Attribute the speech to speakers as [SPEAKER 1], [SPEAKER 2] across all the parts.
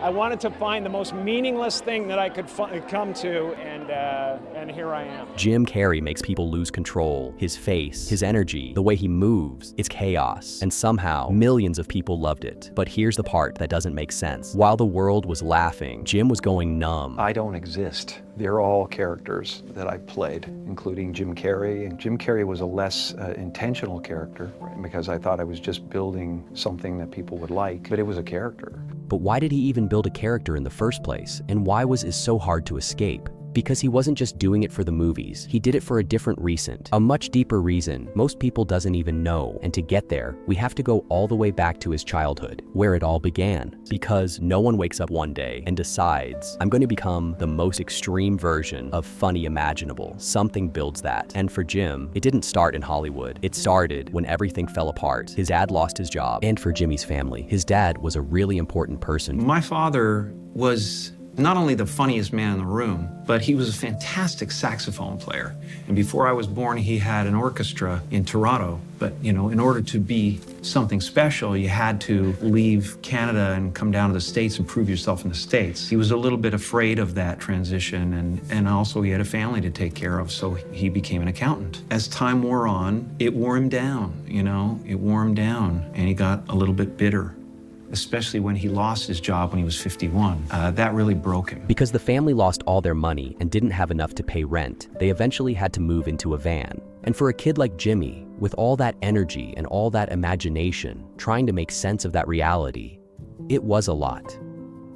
[SPEAKER 1] I wanted to find the most meaningless thing that I could come to, and here I am.
[SPEAKER 2] Jim Carrey makes people lose control. His face, his energy, the way he moves, it's chaos. And somehow, millions of people loved it. But here's the part that doesn't make sense. While the world was laughing, Jim was going numb.
[SPEAKER 3] I don't exist. They're all characters that I've played, including Jim Carrey. And Jim Carrey was a less intentional character, right? Because I thought I was just building something that people would like, but it was a character.
[SPEAKER 2] But why did he even build a character in the first place? And why was it so hard to escape? Because he wasn't just doing it for the movies. He did it for a different reason, a much deeper reason most people doesn't even know. And to get there, we have to go all the way back to his childhood, where it all began. Because no one wakes up one day and decides, I'm going to become the most extreme version of funny imaginable. Something builds that. And for Jim, it didn't start in Hollywood. It started when everything fell apart. His dad lost his job. And for Jimmy's family, his dad was a really important person.
[SPEAKER 4] My father was not only the funniest man in the room, but he was a fantastic saxophone player. And before I was born, he had an orchestra in Toronto. But, you know, in order to be something special, you had to leave Canada and come down to the States and prove yourself in the States. He was a little bit afraid of that transition, and also he had a family to take care of, so he became an accountant. As time wore on, it wore him down, you know, it wore him down, and he got a little bit bitter. Especially when he lost his job when he was 51. That really broke him.
[SPEAKER 2] Because the family lost all their money and didn't have enough to pay rent, they eventually had to move into a van. And for a kid like Jimmy, with all that energy and all that imagination, trying to make sense of that reality, it was a lot.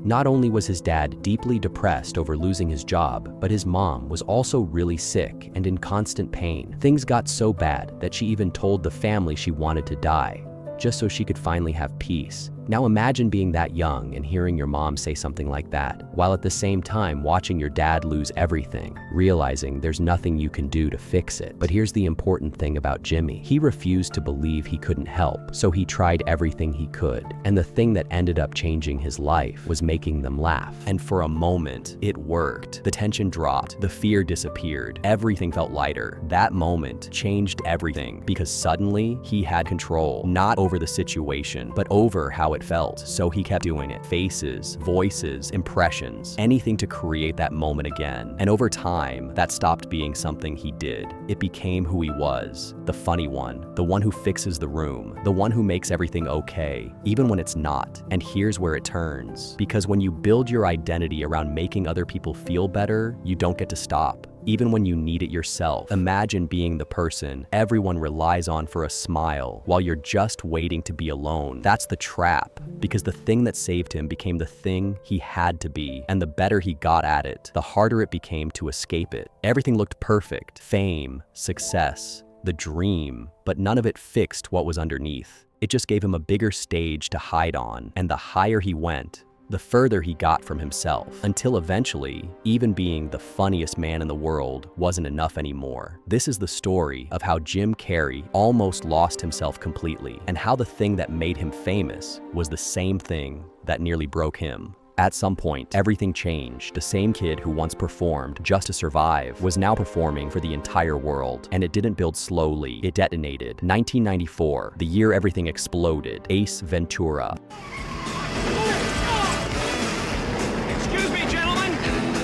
[SPEAKER 2] Not only was his dad deeply depressed over losing his job, but his mom was also really sick and in constant pain. Things got so bad that she even told the family she wanted to die, just so she could finally have peace. Now imagine being that young and hearing your mom say something like that, while at the same time watching your dad lose everything, realizing there's nothing you can do to fix it. But here's the important thing about Jimmy. He refused to believe he couldn't help, so he tried everything he could. And the thing that ended up changing his life was making them laugh. And for a moment, it worked. The tension dropped, the fear disappeared, everything felt lighter. That moment changed everything, because suddenly he had control, not over the situation, but over how it felt. So he kept doing it. Faces, voices, impressions, anything to create that moment again. And over time, that stopped being something he did. It became who he was. The funny one, the one who fixes the room, the one who makes everything okay, even when it's not. And here's where it turns. Because when you build your identity around making other people feel better, you don't get to stop. Even when you need it yourself. Imagine being the person everyone relies on for a smile while you're just waiting to be alone. That's the trap, because the thing that saved him became the thing he had to be. And the better he got at it, the harder it became to escape it. Everything looked perfect. Fame, success, the dream, but none of it fixed what was underneath. It just gave him a bigger stage to hide on. And the higher he went, the further he got from himself, until eventually, even being the funniest man in the world wasn't enough anymore. This is the story of how Jim Carrey almost lost himself completely, and how the thing that made him famous was the same thing that nearly broke him. At some point, everything changed. The same kid who once performed just to survive was now performing for the entire world. And it didn't build slowly, it detonated. 1994, the year everything exploded. Ace Ventura.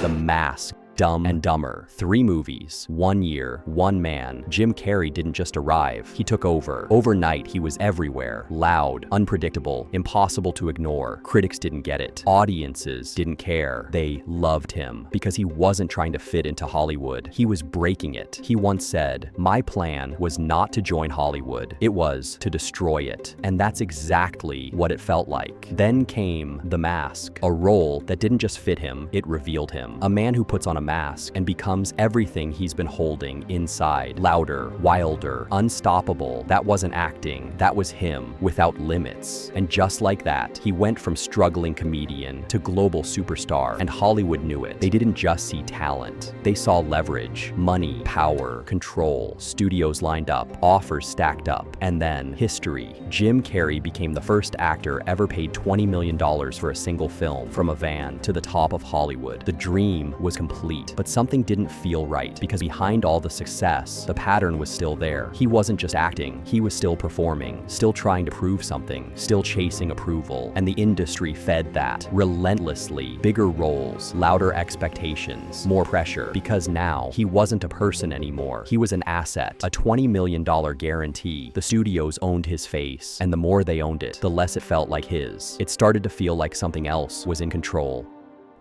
[SPEAKER 2] The Mask. Dumb and Dumber. 3 movies, 1 year, 1 man. Jim Carrey didn't just arrive, he took over. Overnight, he was everywhere. Loud, unpredictable, impossible to ignore. Critics didn't get it. Audiences didn't care. They loved him because he wasn't trying to fit into Hollywood. He was breaking it. He once said, "My plan was not to join Hollywood. It was to destroy it." And that's exactly what it felt like. Then came The Mask, a role that didn't just fit him, it revealed him. A man who puts on a mask and becomes everything he's been holding inside. Louder, wilder, unstoppable. That wasn't acting, that was him, without limits. And just like that, he went from struggling comedian to global superstar, and Hollywood knew it. They didn't just see talent, they saw leverage, money, power, control, studios lined up, offers stacked up, and then history. Jim Carrey became the first actor ever paid $20 million for a single film, from a van to the top of Hollywood. The dream was complete. complete, but something didn't feel right because behind all the success, the pattern was still there. He wasn't just acting, he was still performing, still trying to prove something, still chasing approval, and the industry fed that relentlessly. Bigger roles, louder expectations, more pressure, because now he wasn't a person anymore. He was an asset, a $20 million guarantee. The studios owned his face, and the more they owned it, the less it felt like his. It started to feel like something else was in control.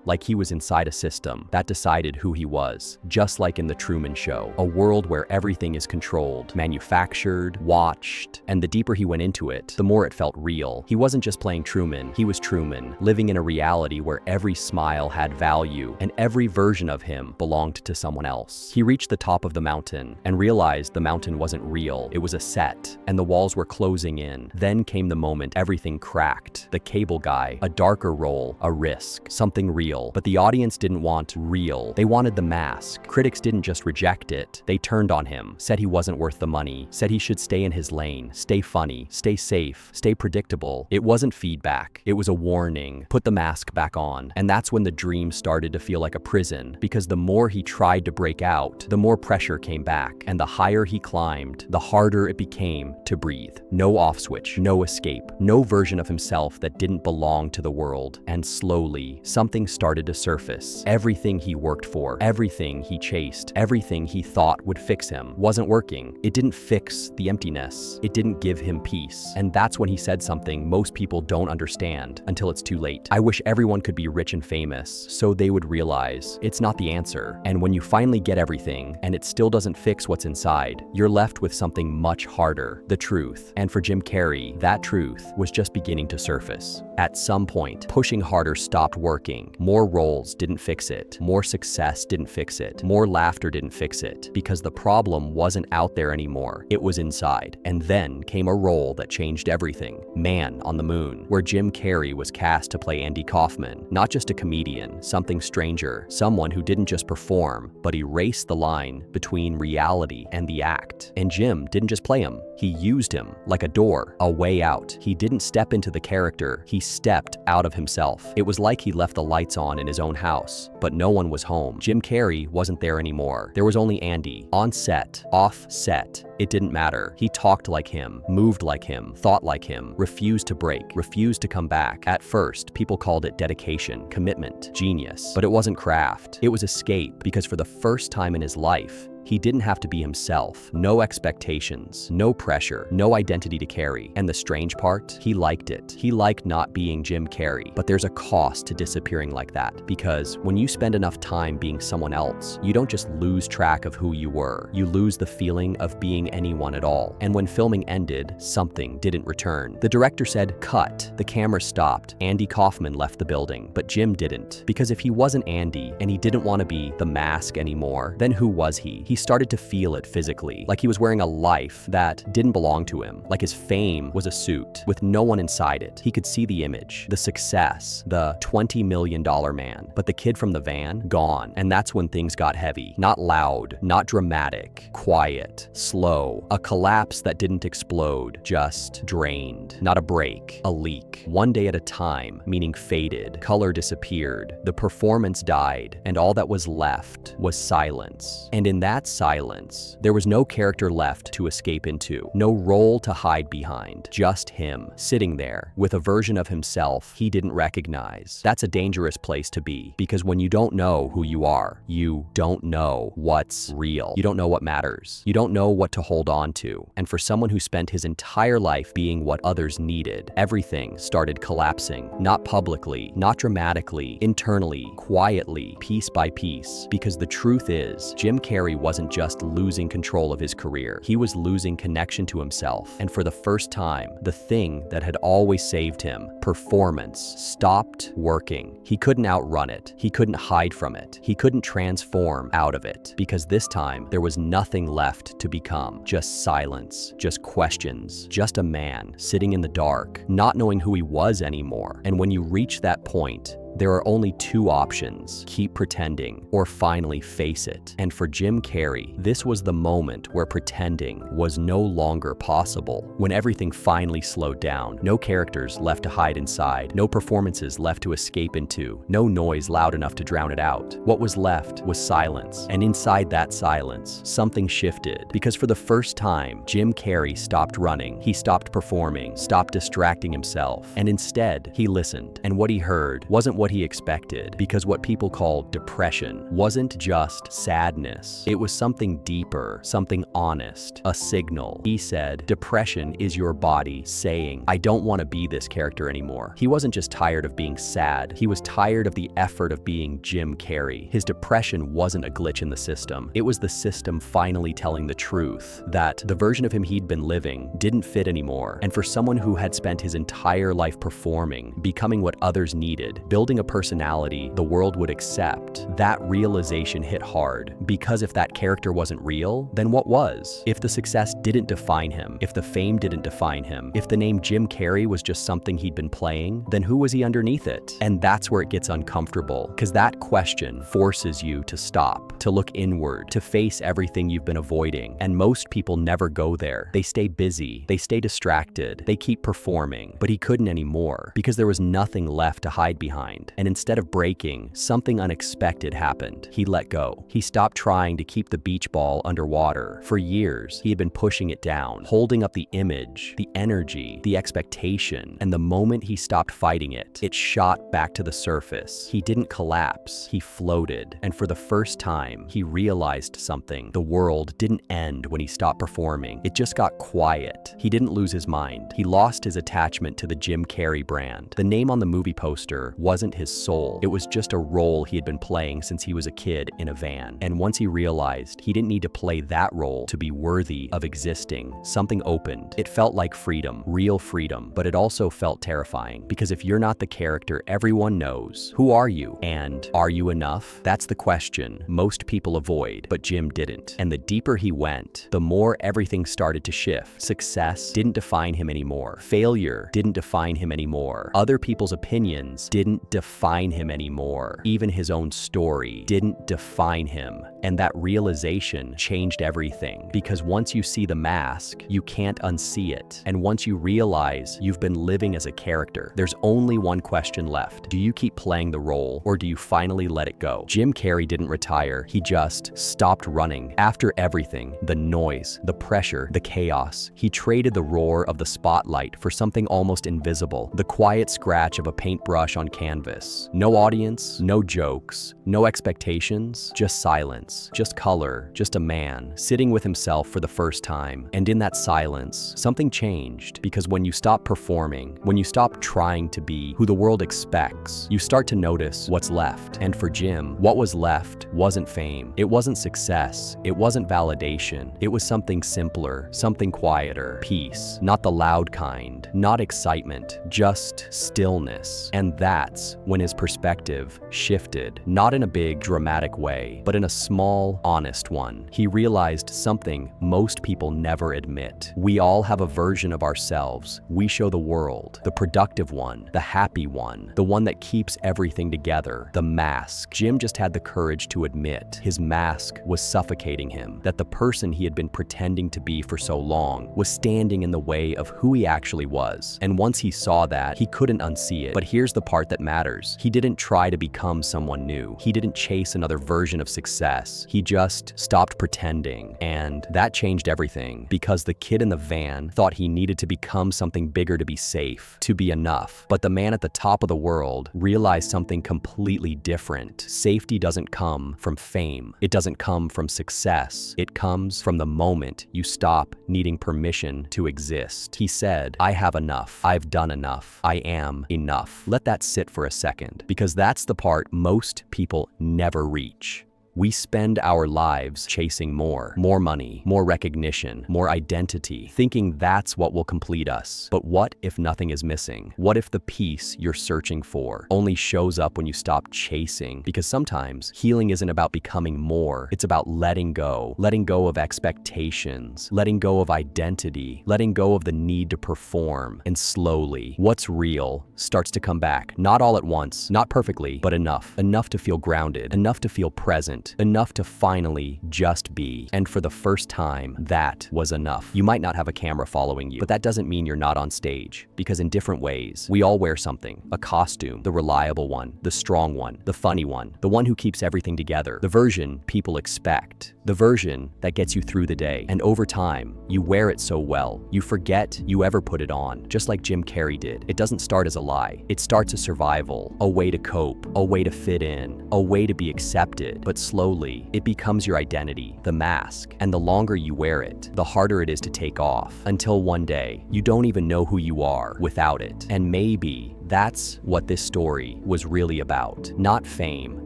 [SPEAKER 2] Like he was inside a system that decided who he was, just like in the Truman Show, a world where everything is controlled, manufactured, watched, and the deeper he went into it, the more it felt real. He wasn't just playing Truman, he was Truman, living in a reality where every smile had value, and every version of him belonged to someone else. He reached the top of the mountain and realized the mountain wasn't real, it was a set, and the walls were closing in. Then came the moment everything cracked. The cable guy, a darker role, a risk, something real. But the audience didn't want real. They wanted the mask. Critics didn't just reject it. They turned on him, said he wasn't worth the money, said he should stay in his lane, stay funny, stay safe, stay predictable. It wasn't feedback. It was a warning. Put the mask back on. And that's when the dream started to feel like a prison, because the more he tried to break out, the more pressure came back. And the higher he climbed, the harder it became to breathe. No off switch, no escape, no version of himself that didn't belong to the world. And slowly, something started to surface. Everything he worked for, everything he chased, everything he thought would fix him wasn't working. It didn't fix the emptiness. It didn't give him peace. And that's when he said something most people don't understand until it's too late. I wish everyone could be rich and famous so they would realize it's not the answer. And when you finally get everything and it still doesn't fix what's inside, you're left with something much harder, the truth. And for Jim Carrey, that truth was just beginning to surface. At some point, pushing harder stopped working. More roles didn't fix it. More success didn't fix it. More laughter didn't fix it. Because the problem wasn't out there anymore. It was inside. And then came a role that changed everything. Man on the Moon, where Jim Carrey was cast to play Andy Kaufman. Not just a comedian, something stranger. Someone who didn't just perform, but erased the line between reality and the act. And Jim didn't just play him. He used him like a door, a way out. He didn't step into the character. He stepped out of himself. It was like he left the lights on in his own house, but no one was home. Jim Carrey wasn't there anymore. There was only Andy. On set, off set, it didn't matter. He talked like him, moved like him, thought like him, refused to break, refused to come back. At first, people called it dedication, commitment, genius, but it wasn't craft. It was escape, because for the first time in his life, he didn't have to be himself. No expectations, no pressure, no identity to carry. And the strange part, he liked it. He liked not being Jim Carrey. But there's a cost to disappearing like that, because when you spend enough time being someone else, you don't just lose track of who you were. You lose the feeling of being anyone at all. And when filming ended, something didn't return. The director said, "Cut." The camera stopped. Andy Kaufman left the building, but Jim didn't. Because if he wasn't Andy, and he didn't want to be the mask anymore, then who was he? He started to feel it physically, like he was wearing a life that didn't belong to him, like his fame was a suit with no one inside it. He could see the image, the success, the $20 million man, but the kid from the van, gone. And that's when things got heavy. Not loud, not dramatic, quiet, slow, a collapse that didn't explode, just drained. Not a break, a leak. One day at a time, meaning faded, color disappeared, the performance died, and all that was left was silence. And in that silence, there was no character left to escape into, no role to hide behind, just him, sitting there, with a version of himself he didn't recognize. That's a dangerous place to be, because when you don't know who you are, you don't know what's real. You don't know what matters. You don't know what to hold on to. And for someone who spent his entire life being what others needed, everything started collapsing. Not publicly, not dramatically, internally, quietly, piece by piece. Because the truth is, Jim Carrey wasn't just losing control of his career. He was losing connection to himself. And for the first time, the thing that had always saved him, performance, stopped working. He couldn't outrun it. He couldn't hide from it. He couldn't transform out of it. Because this time, there was nothing left to become. Just silence, just questions, just a man sitting in the dark, not knowing who he was anymore. And when you reach that point, There are only two options: keep pretending or finally face it. And for Jim Carrey, this was the moment where pretending was no longer possible. When everything finally slowed down, no characters left to hide inside, no performances left to escape into, no noise loud enough to drown it out. What was left was silence. And inside that silence, something shifted. Because for the first time, Jim Carrey stopped running. He stopped performing, stopped distracting himself, and instead, he listened. And what he heard wasn't what he expected, because what people call depression wasn't just sadness. It was something deeper, something honest, a signal. He said, depression is your body saying, I don't want to be this character anymore. He wasn't just tired of being sad. He was tired of the effort of being Jim Carrey. His depression wasn't a glitch in the system. It was the system finally telling the truth, that the version of him he'd been living didn't fit anymore. And for someone who had spent his entire life performing, becoming what others needed, building a personality the world would accept, that realization hit hard. Because if that character wasn't real, then what was? If the success didn't define him, if the fame didn't define him, if the name Jim Carrey was just something he'd been playing, then who was he underneath it? And that's where it gets uncomfortable, because that question forces you to stop, to look inward, to face everything you've been avoiding. And most people never go there. They stay busy, they stay distracted, they keep performing. But he couldn't anymore, because there was nothing left to hide behind. And instead of breaking, something unexpected happened. He let go. He stopped trying to keep the beach ball underwater. For years, he had been pushing it down, holding up the image, the energy, the expectation. And the moment he stopped fighting it, it shot back to the surface. He didn't collapse, he floated. And for the first time, he realized something. The world didn't end when he stopped performing. It just got quiet. He didn't lose his mind. He lost his attachment to the Jim Carrey brand. The name on the movie poster wasn't his soul. It was just a role he had been playing since he was a kid in a van. And once he realized he didn't need to play that role to be worthy of existing, something opened. It felt like freedom, real freedom, but it also felt terrifying. Because if you're not the character everyone knows, who are you? And are you enough? That's the question most people avoid, but Jim didn't. And the deeper he went, the more everything started to shift. Success didn't define him anymore. Failure didn't define him anymore. Other people's opinions didn't define him anymore. Even his own story didn't define him. And that realization changed everything. Because once you see the mask, you can't unsee it. And once you realize you've been living as a character, there's only one question left. Do you keep playing the role, or do you finally let it go? Jim Carrey didn't retire. He just stopped running. After everything, the noise, the pressure, the chaos, he traded the roar of the spotlight for something almost invisible, the quiet scratch of a paintbrush on canvas. No audience, no jokes, no expectations, just silence, just color, just a man sitting with himself for the first time. And in that silence, something changed, because when you stop performing, when you stop trying to be who the world expects, you start to notice what's left. And for Jim, what was left wasn't fame. It wasn't success. It wasn't validation. It was something simpler, something quieter, peace, not the loud kind, not excitement, just stillness. And that's when his perspective shifted, not in a big dramatic way, but in a small, honest one. He realized something most people never admit. We all have a version of ourselves we show the world, the productive one, the happy one, the one that keeps everything together, the mask. Jim just had the courage to admit his mask was suffocating him, that the person he had been pretending to be for so long was standing in the way of who he actually was. And once he saw that, he couldn't unsee it. But here's the part that matters. He didn't try to become someone new. He didn't chase another version of success. He just stopped pretending. And that changed everything, because the kid in the van thought he needed to become something bigger to be safe, to be enough. But the man at the top of the world realized something completely different. Safety doesn't come from fame. It doesn't come from success. It comes from the moment you stop needing permission to exist. He said, I have enough. I've done enough. I am enough. Let that sit for a second, because that's the part most people never reach. We spend our lives chasing more money, more recognition, more identity, thinking that's what will complete us. But what if nothing is missing? What if the peace you're searching for only shows up when you stop chasing? Because sometimes healing isn't about becoming more, it's about letting go of expectations, letting go of identity, letting go of the need to perform. And slowly, what's real starts to come back. Not all at once, not perfectly, but enough to feel grounded, enough to feel present, enough to finally just be. And for the first time, that was enough. You might not have a camera following you, but that doesn't mean you're not on stage, because in different ways, we all wear something, a costume, the reliable one, the strong one, the funny one, the one who keeps everything together, the version people expect, the version that gets you through the day. And over time, you wear it so well, you forget you ever put it on, just like Jim Carrey did. It doesn't start as a lie. It starts as survival, a way to cope, a way to fit in, a way to be accepted. But slowly, it becomes your identity, the mask. And the longer you wear it, the harder it is to take off, until one day, you don't even know who you are without it. And maybe that's what this story was really about. Not fame,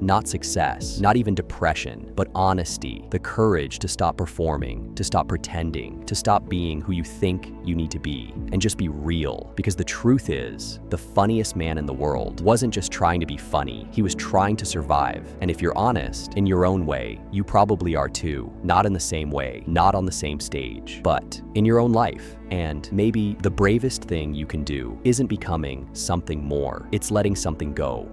[SPEAKER 2] not success, not even depression, but honesty, the courage to stop performing, to stop pretending, to stop being who you think you need to be, and just be real. Because the truth is, the funniest man in the world wasn't just trying to be funny, he was trying to survive. And if you're honest, in your own way, you probably are too. Not in the same way, not on the same stage, but in your own life. And maybe the bravest thing you can do isn't becoming something more, it's letting something go.